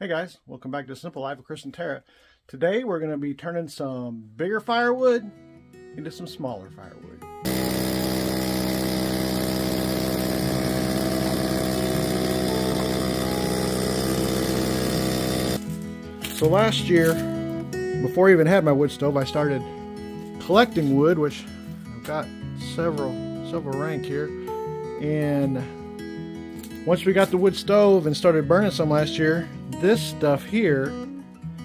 Hey guys, welcome back to Simple Life of Chris and Tara. Today we're going to be turning some bigger firewood into some smaller firewood. So last year, before I even had my wood stove, I started collecting wood, which I've got several rank here. And once we got the wood stove and started burning some last year, this stuff here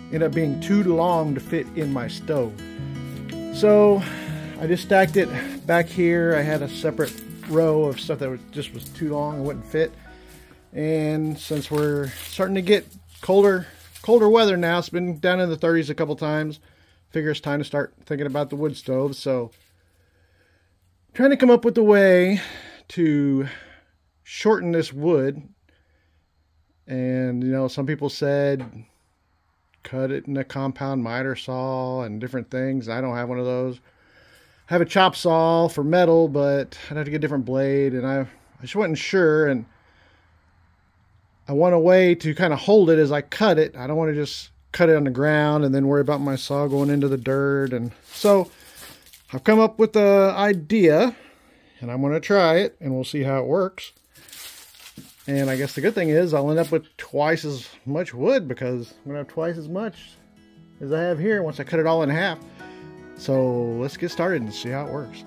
ended up being too long to fit in my stove. So I just stacked it back here. I had a separate row of stuff that just was too long and wouldn't fit. And since we're starting to get colder weather now, it's been down in the 30s a couple times, figure it's time to start thinking about the wood stove. So trying to come up with a way to shorten this wood. And you know, some people said cut it in a compound miter saw and different things. I don't have one of those. I have a chop saw for metal, but I'd have to get a different blade, and I just wasn't sure, and I want a way to kind of hold it as I cut it. I don't want to just cut it on the ground and then worry about my saw going into the dirt. And so I've come up with the idea, and I'm going to try it, and we'll see how it works. And I guess the good thing is I'll end up with twice as much wood, because I'm going to have twice as much as I have here once I cut it all in half. So let's get started and see how it works.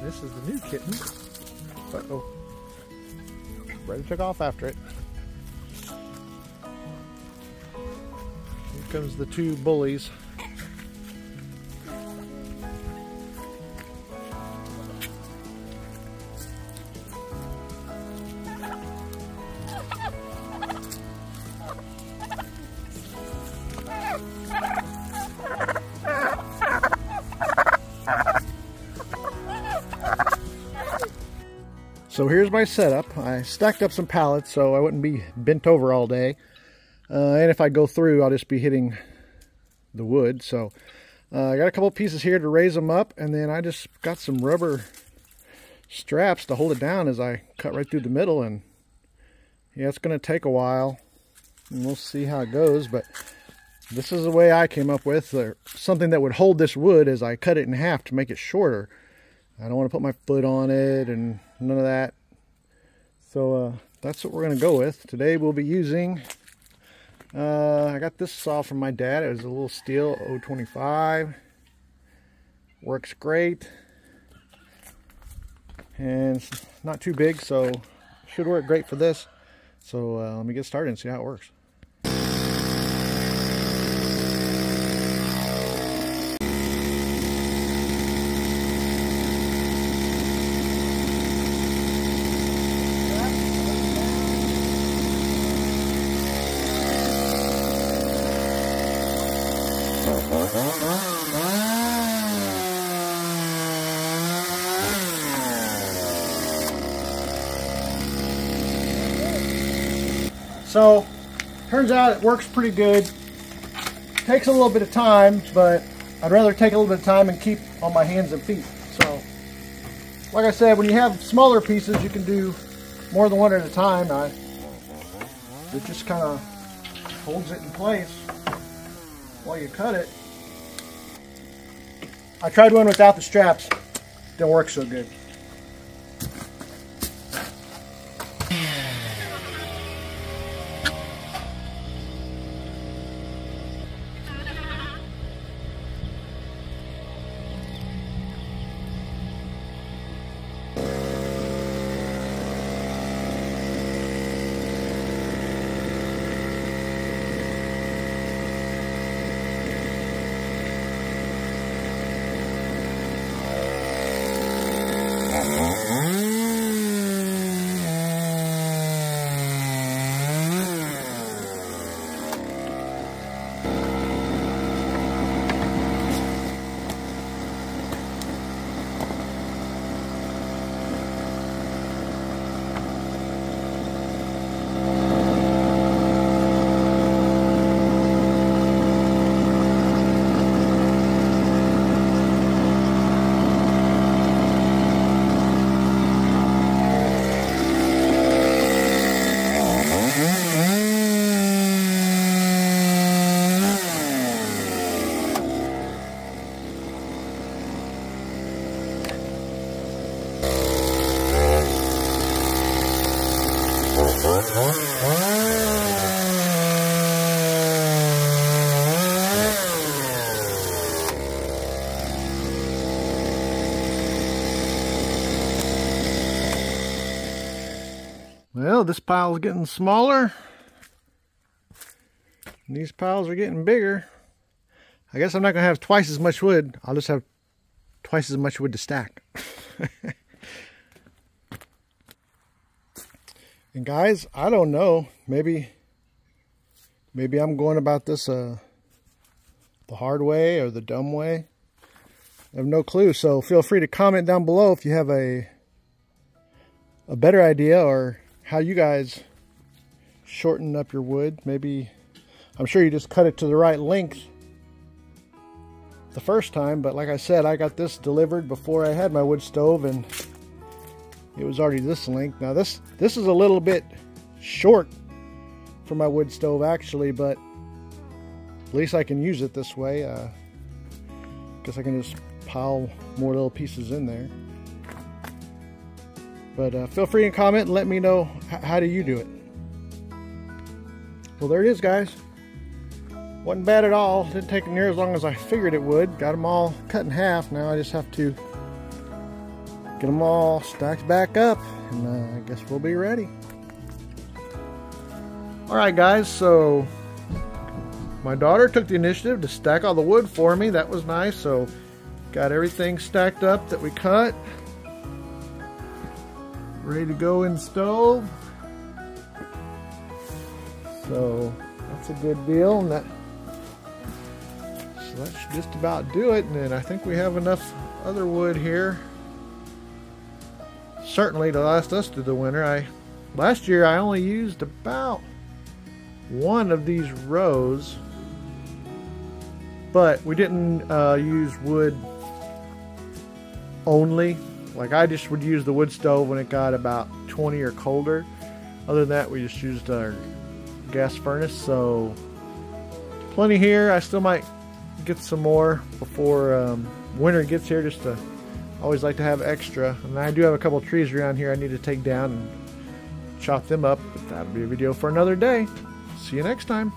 This is the new kitten. Uh-oh. Brother took off after it. Here comes the two bullies. So here's my setup. I stacked up some pallets so I wouldn't be bent over all day. And if I go through, I'll just be hitting the wood. So I got a couple pieces here to raise them up, and then I just got some rubber straps to hold it down as I cut right through the middle. And yeah, it's going to take a while, and we'll see how it goes. But this is the way I came up with something that would hold this wood as I cut it in half to make it shorter. I don't want to put my foot on it and none of that. So that's what we're going to go with. Today we'll be using, I got this saw from my dad. It was a little steel 025. Works great. And it's not too big, so should work great for this. So let me get started and see how it works. So, turns out it works pretty good. Takes a little bit of time, but I'd rather take a little bit of time and keep on my hands and feet. So, like I said, when you have smaller pieces, you can do more than one at a time. It just kind of holds it in place while you cut it. I tried one without the straps. Didn't work so good. Well, this pile is getting smaller. And these piles are getting bigger. I guess I'm not going to have twice as much wood. I'll just have twice as much wood to stack. And guys, I don't know. Maybe I'm going about this the hard way or the dumb way. I have no clue. So feel free to comment down below if you have a better idea or how you guys shorten up your wood. Maybe, I'm sure you just cut it to the right length the first time, but like I said, I got this delivered before I had my wood stove and it was already this length. Now this is a little bit short for my wood stove actually, but at least I can use it this way. Guess I can just pile more little pieces in there. But feel free to comment and let me know how do you do it. Well, there it is, guys. Wasn't bad at all. Didn't take near as long as I figured it would. Got them all cut in half. Now I just have to get them all stacked back up, and I guess we'll be ready. Alright guys, so my daughter took the initiative to stack all the wood for me. That was nice. So got everything stacked up that we cut. Ready to go in the stove. So that's a good deal. And so that should just about do it. And then I think we have enough other wood here. Certainly to last us through the winter. Last year I only used about one of these rows, but we didn't use wood only. Like I just would use the wood stove when it got about 20 or colder. Other than that, we just used our gas furnace. So plenty here. I still might get some more before winter gets here, just to always like to have extra. And I do have a couple trees around here I need to take down and chop them up, but that'll be a video for another day. See you next time.